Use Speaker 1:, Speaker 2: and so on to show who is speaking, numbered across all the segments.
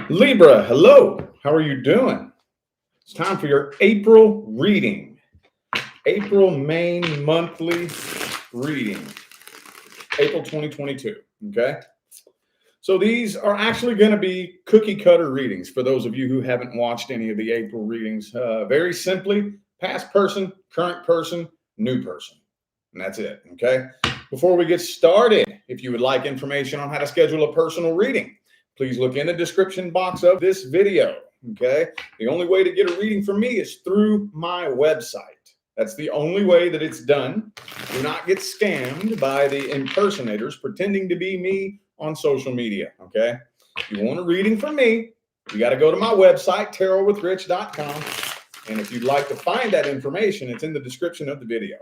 Speaker 1: Libra, hello. How are you doing? It's time for your April reading. April main monthly reading. April 2022. Okay. So these are actually going to be cookie cutter readings for those of you who haven't watched any of the April readings. Very simply, past person, current person, new person. And that's it. Okay. Before we get started, if you would like information on how to schedule a personal reading, please look in the description box of this video. Okay. The only way to get a reading from me is through my website. That's the only way that it's done. Do not get scammed by the impersonators pretending to be me on social media. Okay. If you want a reading from me, you got to go to my website, tarotwithrich.com. And if you'd like to find that information, it's in the description of the video.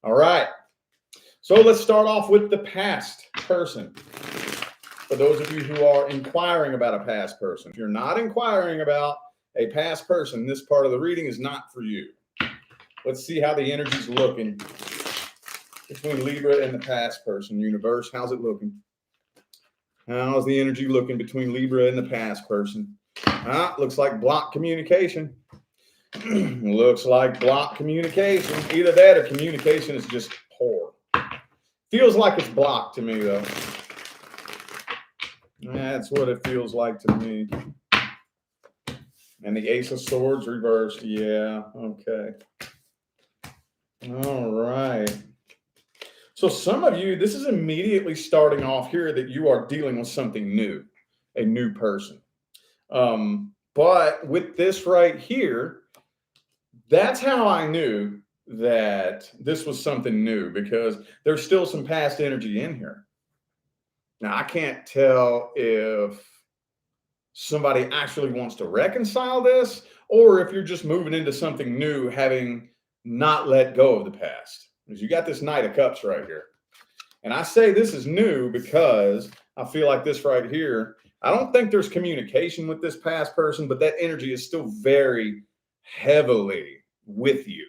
Speaker 1: All right. So let's start off with the past person. For those of you who are inquiring about a past person, if you're not inquiring about a past person, this part of the reading is not for you. Let's see how the energy's looking between Libra and the past person. Universe, how's it looking? How's the energy looking between Libra and the past person? Looks like blocked communication. Looks like blocked communication. Either that or communication is just poor. Feels like it's blocked to me, though. That's what it feels like to me. And the Ace of Swords reversed. Yeah, okay. All right. So some of you, this is immediately starting off here that you are dealing with something new, a new person. But with this right here, that's how I knew that this was something new, because there's still some past energy in here. Now, I can't tell if somebody actually wants to reconcile this or if you're just moving into something new, having not let go of the past. Because you got this Knight of Cups right here. And I say this is new because I feel like this right here, I don't think there's communication with this past person, but that energy is still very heavily with you.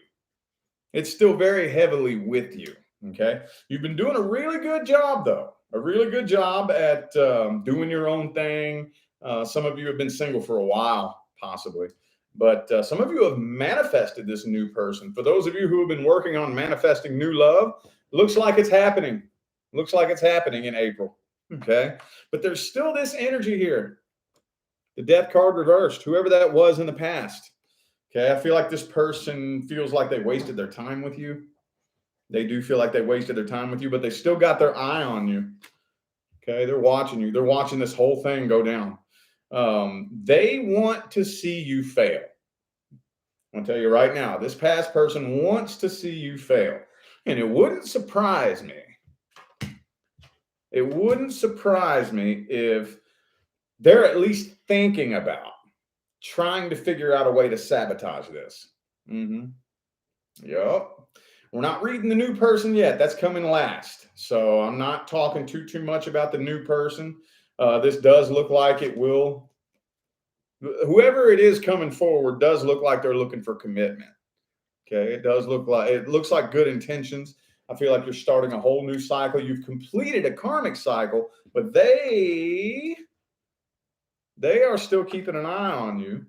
Speaker 1: It's still very heavily with you. Okay. You've been doing a really good job, though. A really good job at doing your own thing. Some of you have been single for a while, possibly. But some of you have manifested this new person. For those of you who have been working on manifesting new love, looks like it's happening. Looks like it's happening in April. Okay. But there's still this energy here. The Death card reversed, whoever that was in the past. Okay. I feel like this person feels like they wasted their time with you. They do feel like they wasted their time with you, but they still got their eye on you. Okay, they're watching you. They're watching this whole thing go down. They want to see you fail. I'm going to tell you right now, this past person wants to see you fail. And it wouldn't surprise me. It wouldn't surprise me if they're at least thinking about trying to figure out a way to sabotage this. Yep. We're not reading the new person yet. That's coming last. So I'm not talking too much about the new person. This does look like it will. Whoever it is coming forward does look like they're looking for commitment. Okay. It looks like good intentions. I feel like you're starting a whole new cycle. You've completed a karmic cycle, but they are still keeping an eye on you.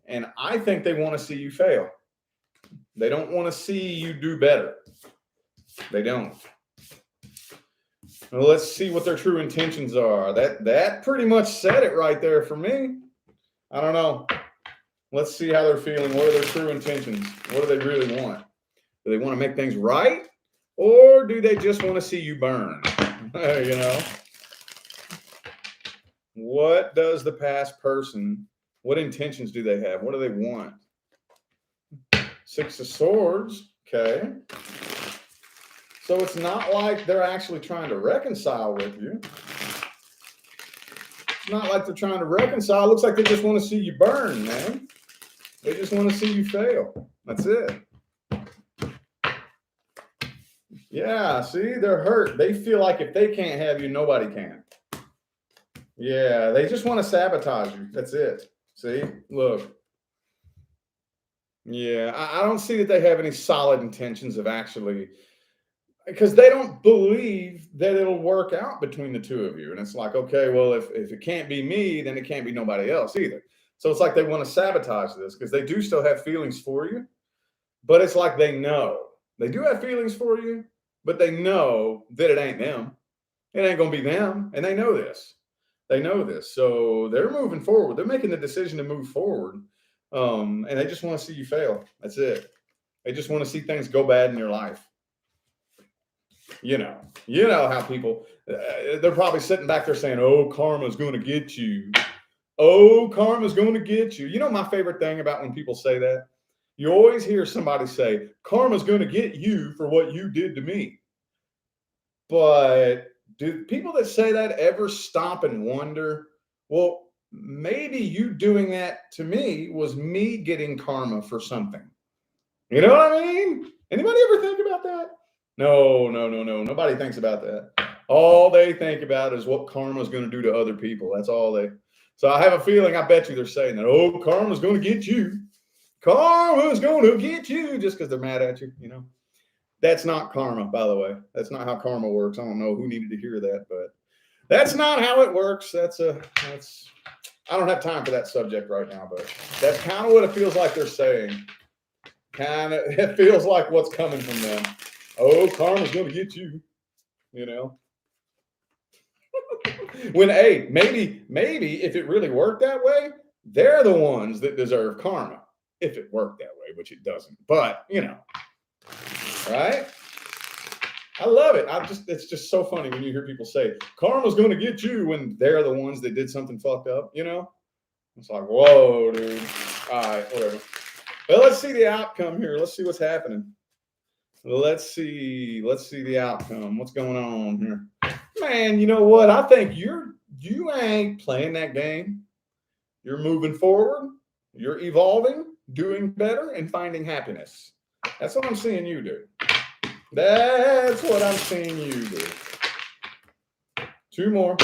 Speaker 1: And I think they want to see you fail. They don't want to see you do better. They don't. Well, let's see what their true intentions are. That pretty much said it right there for me. I don't know. Let's see how they're feeling. What are their true intentions? What do they really want? Do they want to make things right? Or do they just want to see you burn? You know? What does the past person, what intentions do they have? What do they want? Six of Swords, okay. So it's not like they're actually trying to reconcile with you. It's not like they're trying to reconcile. It looks like they just want to see you burn, man. They just want to see you fail. That's it. Yeah, see, they're hurt. They feel like if they can't have you, nobody can. Yeah, they just want to sabotage you. That's it. See, look. Yeah, I don't see that they have any solid intentions of actually because they don't believe that it'll work out between the two of you. And it's like, okay, well, if it can't be me, then it can't be nobody else either. So it's like they want to sabotage this because they do still have feelings for you, but it's like they do have feelings for you, but they know that it ain't them. It ain't going to be them. And they know this. They know this. So they're moving forward. They're making the decision to move forward. And they just want to see you fail. That's it. They just want to see things go bad in your life. You know how people, they're probably sitting back there saying, oh, karma's going to get you. Oh, karma's going to get you. You know, my favorite thing about when people say that, you always hear somebody say, karma's going to get you for what you did to me. But do people that say that ever stop and wonder, well, maybe you doing that to me was me getting karma for something. You know what I mean? Anybody ever think about that? No. Nobody thinks about that. All they think about is what karma is going to do to other people. That's all they. So I have a feeling, I bet you they're saying that, oh, karma's going to get you. Karma's going to get you just because they're mad at you, you know. That's not karma, by the way. That's not how karma works. I don't know who needed to hear that, but that's not how it works. I don't have time for that subject right now, but that's kind of what it feels like they're saying. It feels like what's coming from them. Oh, karma's going to get you, you know. When, hey, maybe if it really worked that way, they're the ones that deserve karma. If it worked that way, which it doesn't. But, you know, right? I love it. It's just so funny when you hear people say, karma's going to get you when they're the ones that did something fucked up, you know? It's like, whoa, dude. All right, whatever. Well, let's see the outcome here. Let's see what's happening. Let's see the outcome. What's going on here? Man, you know what? I think you ain't playing that game. You're moving forward. You're evolving, doing better, and finding happiness. That's what I'm seeing you do. That's what I'm seeing you do. Two more.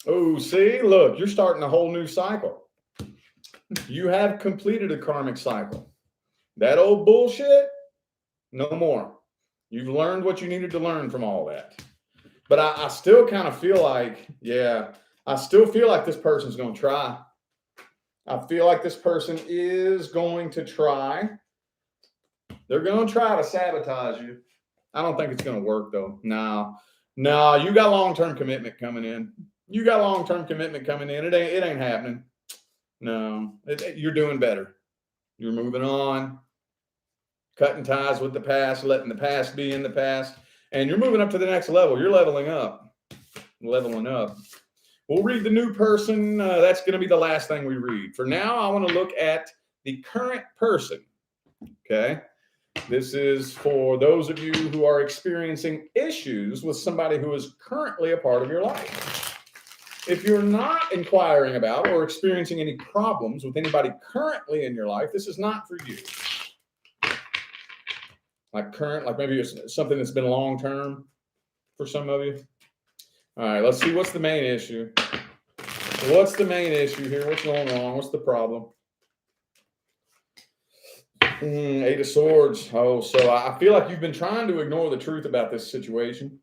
Speaker 1: Oh, see, look, you're starting a whole new cycle. You have completed a karmic cycle. That old bullshit, no more. You've learned what you needed to learn from all that. But I still kind of feel like, I still feel like this person's going to try. I feel like this person is going to try. They're going to try to sabotage you. I don't think it's going to work, though. No, you got long-term commitment coming in. It ain't happening. No, you're doing better. You're moving on, cutting ties with the past, letting the past be in the past, and you're moving up to the next level. You're leveling up. We'll read the new person. That's going to be the last thing we read. For now, I want to look at the current person. Okay. This is for those of you who are experiencing issues with somebody who is currently a part of your life. If you're not inquiring about or experiencing any problems with anybody currently in your life, this is not for you. Like maybe it's something that's been long-term for some of you. All right, let's see what's the main issue. What's the main issue here? What's going on? What's the problem? Eight of Swords. Oh, so I feel like you've been trying to ignore the truth about this situation.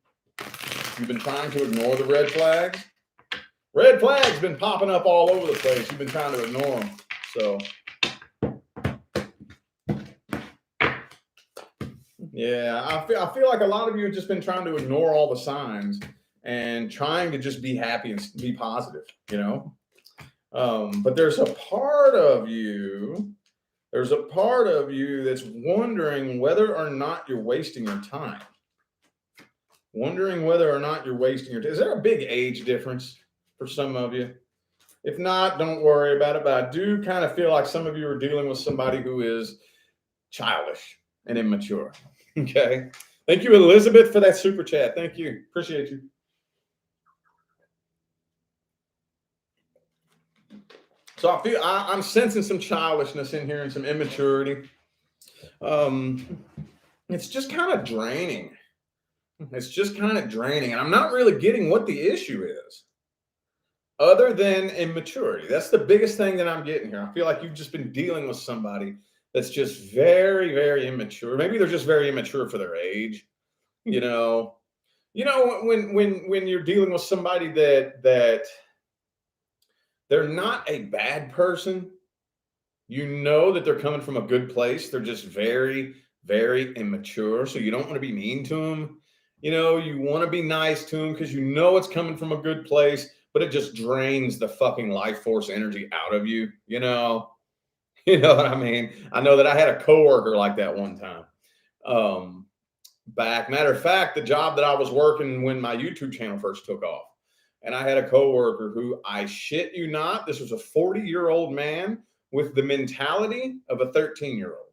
Speaker 1: You've been trying to ignore the red flags. Red flags been popping up all over the place. You've been trying to ignore them. So, yeah, I feel like a lot of you have just been trying to ignore all the signs and trying to just be happy and be positive, you know. But there's a part of you that's wondering whether or not you're wasting your time. Is there a big age difference for some of you? If not, don't worry about it. But I do kind of feel like some of you are dealing with somebody who is childish and immature. Okay. Thank you, Elizabeth, for that super chat. Thank you. Appreciate you. So I'm sensing some childishness in here and some immaturity. It's just kind of draining. And I'm not really getting what the issue is. other than immaturity. That's the biggest thing that I'm getting here. I feel like you've just been dealing with somebody that's just very, very immature. Maybe they're just very immature for their age. You know, when you're dealing with somebody that they're not a bad person, you know that they're coming from a good place. They're just very, very immature. So you don't want to be mean to them. You want to be nice to them because you know it's coming from a good place, but it just drains the fucking life force energy out of you. You know what I mean? I know that I had a coworker like that one time. Matter of fact, the job that I was working when my YouTube channel first took off, and I had a coworker who, I shit you not, this was a 40-year-old man with the mentality of a 13-year-old.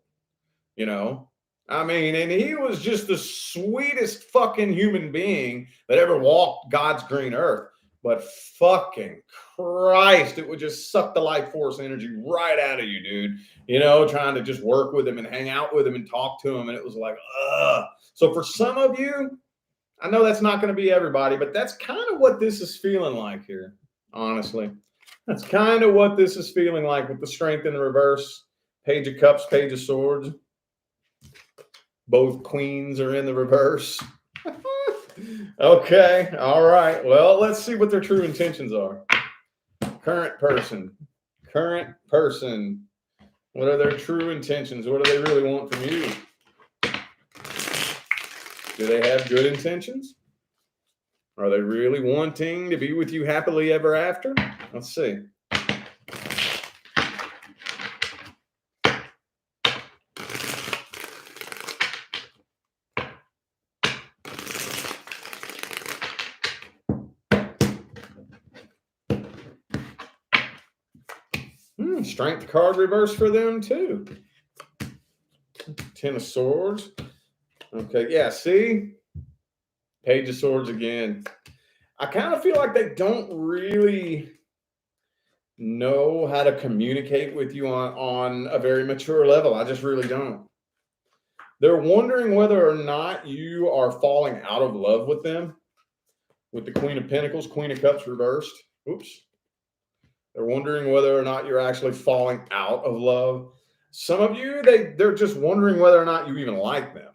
Speaker 1: I mean, and he was just the sweetest fucking human being that ever walked God's green earth. But fucking Christ, it would just suck the life force energy right out of you, dude. Trying to just work with him and hang out with him and talk to him. And it was like, ugh. So for some of you, I know that's not going to be everybody, but that's kind of what this is feeling like here, honestly. That's kind of what this is feeling like with the Strength in the reverse. Page of Cups, Page of Swords. Both queens are in the reverse. Okay. All right. Well, let's see what their true intentions are. Current person. What are their true intentions? What do they really want from you? Do they have good intentions? Are they really wanting to be with you happily ever after? Let's see. Strength card reverse for them too. Ten of Swords. Okay, yeah, see? Page of Swords again. I kind of feel like they don't really know how to communicate with you on a very mature level. I just really don't. They're wondering whether or not you are falling out of love with them. With the Queen of Pentacles, Queen of Cups reversed. Oops. They're wondering whether or not you're actually falling out of love. Some of you, they're just wondering whether or not you even like them.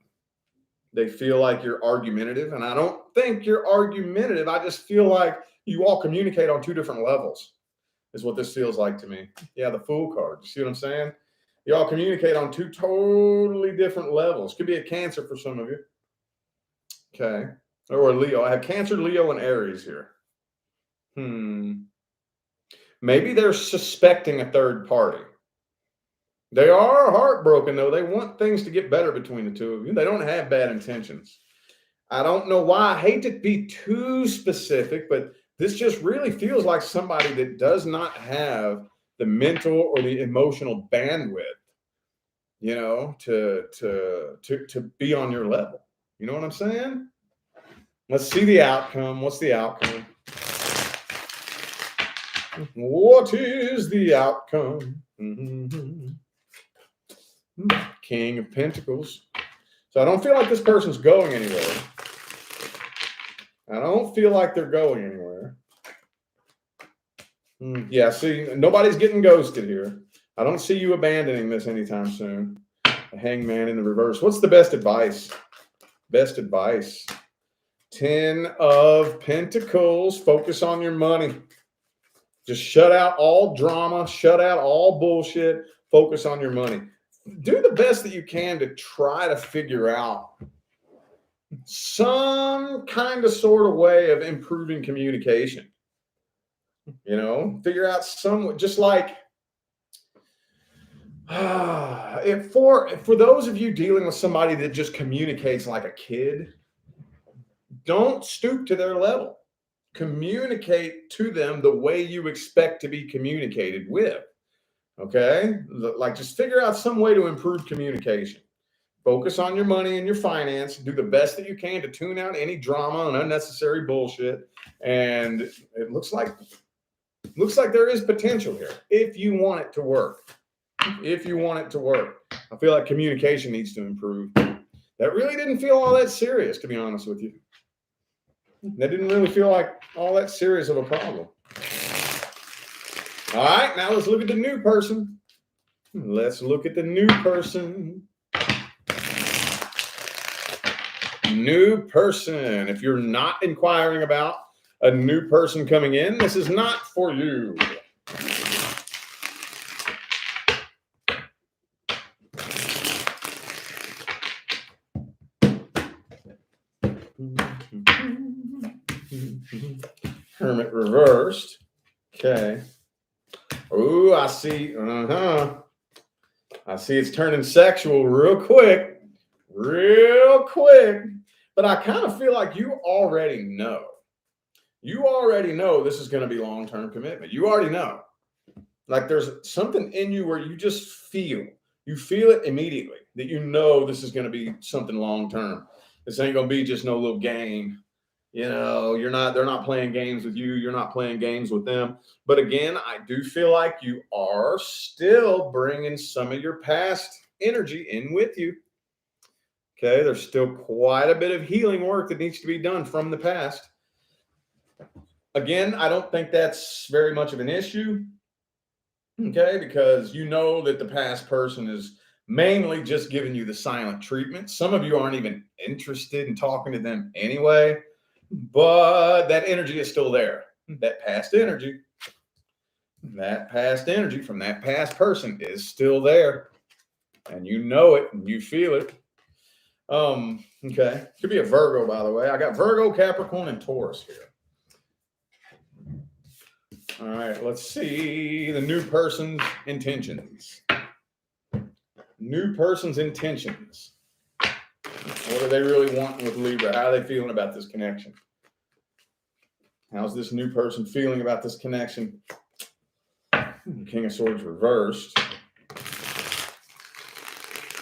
Speaker 1: They feel like you're argumentative, and I don't think you're argumentative. I just feel like you all communicate on two different levels, is what this feels like to me. Yeah, the Fool card. You see what I'm saying? You all communicate on two totally different levels. Could be a Cancer for some of you. Okay. Or a Leo. I have Cancer, Leo, and Aries here. Maybe they're suspecting a third party. They are heartbroken, though. They want things to get better between the two of you. They don't have bad intentions. I don't know why. I hate to be too specific, but this just really feels like somebody that does not have the mental or the emotional bandwidth, to be on your level. You know what I'm saying? Let's see the outcome. What's the outcome? What is the outcome? King of Pentacles. So I don't feel like this person's going anywhere. I don't feel like they're going anywhere. Yeah, see, nobody's getting ghosted here. I don't see you abandoning this anytime soon. The Hangman in the reverse. What's the best advice? Best advice. 10 of Pentacles. Focus on your money. Just shut out all drama. Shut out all bullshit. Focus on your money. Do the best that you can to try to figure out some kind of sort of way of improving communication. Figure out some, just like, for those of you dealing with somebody that just communicates like a kid, don't stoop to their level. Communicate to them the way you expect to be communicated with. Okay? Like, just figure out some way to improve communication. Focus on your money and your finance. Do the best that you can to tune out any drama and unnecessary bullshit. And it looks like there is potential here if you want it to work. If you want it to work. I feel like communication needs to improve. That really didn't feel all that serious, to be honest with you. That didn't really feel like all that serious of a problem. All right, now let's look at the new person. Let's look at the new person. New person. If you're not inquiring about a new person coming in, this is not for you. Hermit reversed. Okay. Oh, I see. I see it's turning sexual real quick. Real quick. But I kind of feel like you already know. You already know this is going to be long-term commitment. You already know. Like there's something in you where you just feel. You feel it immediately that you know this is going to be something long-term. This ain't going to be just no little game. You know, they're not playing games with you. You're not playing games with them. But again, I do feel like you are still bringing some of your past energy in with you. Okay. There's still quite a bit of healing work that needs to be done from the past. Again, I don't think that's very much of an issue. Okay. Because you know that the past person is mainly just giving you the silent treatment. Some of you aren't even interested in talking to them anyway. But that energy is still there. That past energy from that past person is still there. And you know it and you feel it. Okay. Could be a Virgo, by the way. I got Virgo, Capricorn, and Taurus here. All right. Let's see the new person's intentions. New person's intentions. What do they really want with Libra? How are they feeling about this connection? How's this new person feeling about this connection? King of Swords reversed.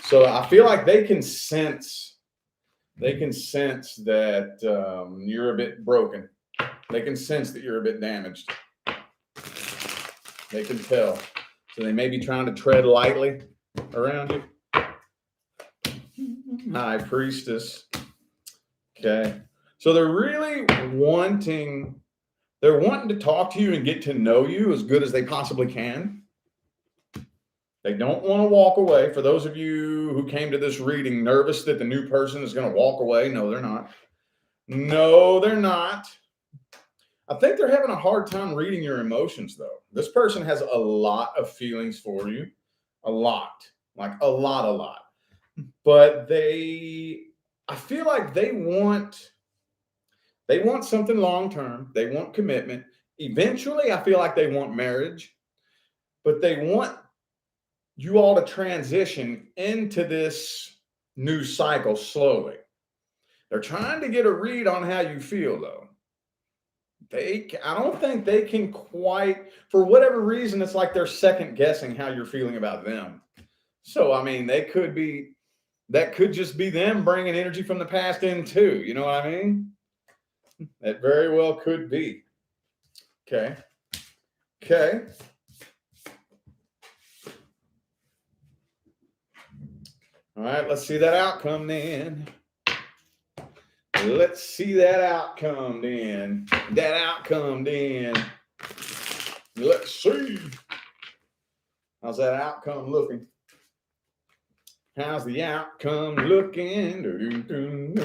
Speaker 1: So I feel like they can sense that you're a bit broken. They can sense that you're a bit damaged. They can tell. So they may be trying to tread lightly around you. High Priestess. Okay. So they're really wanting to talk to you and get to know you as good as they possibly can. They don't want to walk away. For those of you who came to this reading nervous that the new person is going to walk away, no, they're not. No, they're not. I think they're having a hard time reading your emotions, though. This person has a lot of feelings for you. A lot. Like a lot. But I feel like they want something long-term. They want commitment. Eventually, I feel like they want marriage, but they want you all to transition into this new cycle slowly. They're trying to get a read on how you feel, though. I don't think they can quite, for whatever reason, it's like they're second guessing how you're feeling about them. So, I mean, that could just be them bringing energy from the past in too. You know what I mean? That very well could be. Okay. All right, let's see that outcome then. Let's see that outcome then. Let's see. How's that outcome looking? How's the outcome looking?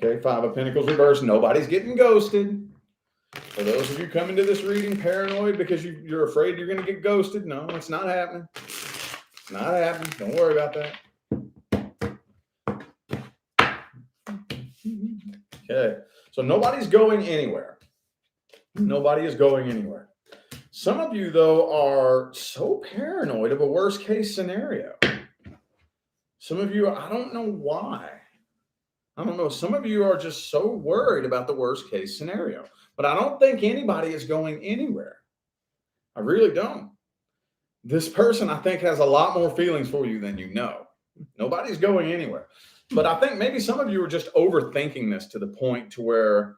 Speaker 1: Okay, Five of Pentacles reversed. Nobody's getting ghosted. For those of you coming to this reading paranoid because you're afraid you're going to get ghosted, no, it's not happening. It's not happening. Don't worry about that. Okay, so nobody's going anywhere. Nobody is going anywhere. Some of you, though, are so paranoid of a worst case scenario. Some of you, I don't know why. I don't know. Some of you are just so worried about the worst case scenario. But I don't think anybody is going anywhere. I really don't. This person, I think, has a lot more feelings for you than you know. Nobody's going anywhere. But I think maybe some of you are just overthinking this to the point to where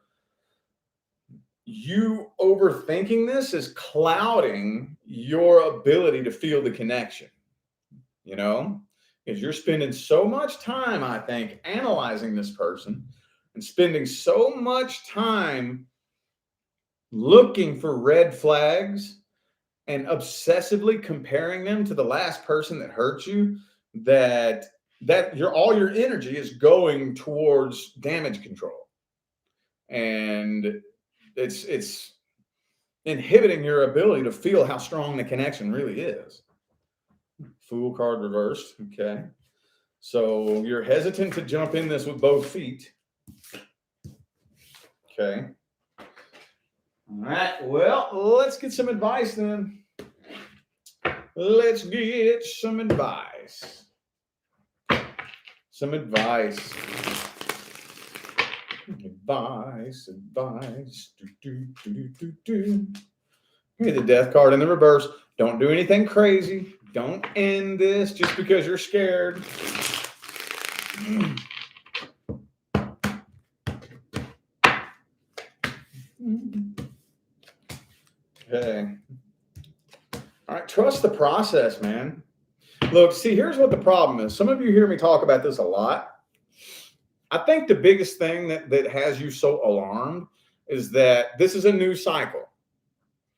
Speaker 1: you overthinking this is clouding your ability to feel the connection. You know, is you're spending so much time, I think, analyzing this person and spending so much time looking for red flags and obsessively comparing them to the last person that hurt you, that your all your energy is going towards damage control, and it's inhibiting your ability to feel how strong the connection really is. Fool card reversed. Okay, so you're hesitant to jump in this with both feet. Okay, all right, well, let's get some advice then. Let's get some advice. Some advice. Advice. Give me the death card in the reverse. Don't do anything crazy. Don't end this just because you're scared. Okay. All right, trust the process, man. Look, see, here's what the problem is. Some of you hear me talk about this a lot. I think the biggest thing that has you so alarmed is that this is a new cycle.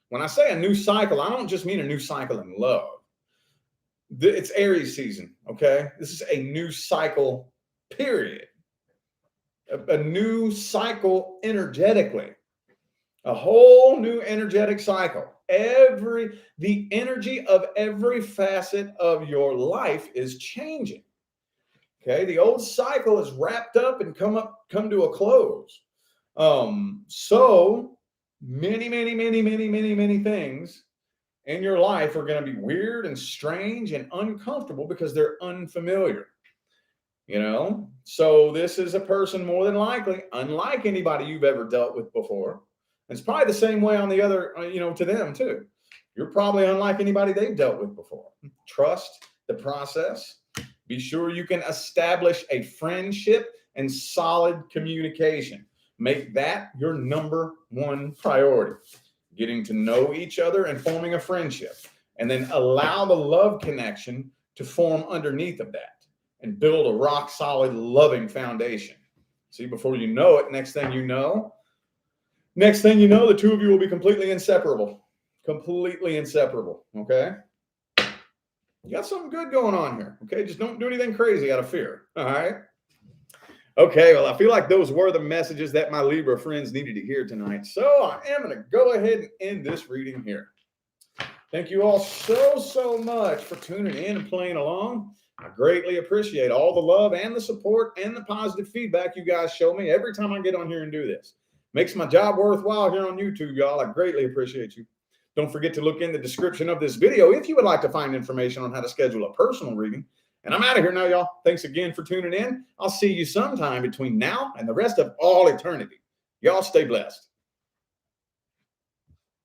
Speaker 1: When I say a new cycle, I don't just mean a new cycle in love. It's Aries season, okay? This is a new cycle, period. A new cycle energetically. A whole new energetic cycle. The energy of every facet of your life is changing. Okay, the old cycle is wrapped up and come to a close. So many things in your life are going to be weird and strange and uncomfortable because they're unfamiliar. You know, so this is a person more than likely, unlike anybody you've ever dealt with before. It's probably the same way on the other, to them too. You're probably unlike anybody they've dealt with before. Trust the process. Be sure you can establish a friendship and solid communication. Make that your number one priority. Getting to know each other and forming a friendship. And then allow the love connection to form underneath of that and build a rock solid, loving foundation. See, before you know it, next thing you know, the two of you will be completely inseparable. Completely inseparable. Okay? You got something good going on here. Okay? Just don't do anything crazy out of fear. All right? Okay, well, I feel like those were the messages that my Libra friends needed to hear tonight. So I am going to go ahead and end this reading here. Thank you all so much for tuning in and playing along. I greatly appreciate all the love and the support and the positive feedback you guys show me every time I get on here and do this. Makes my job worthwhile here on YouTube, y'all. I greatly appreciate you. Don't forget to look in the description of this video if you would like to find information on how to schedule a personal reading. And I'm out of here now, y'all. Thanks again for tuning in. I'll see you sometime between now and the rest of all eternity. Y'all stay blessed.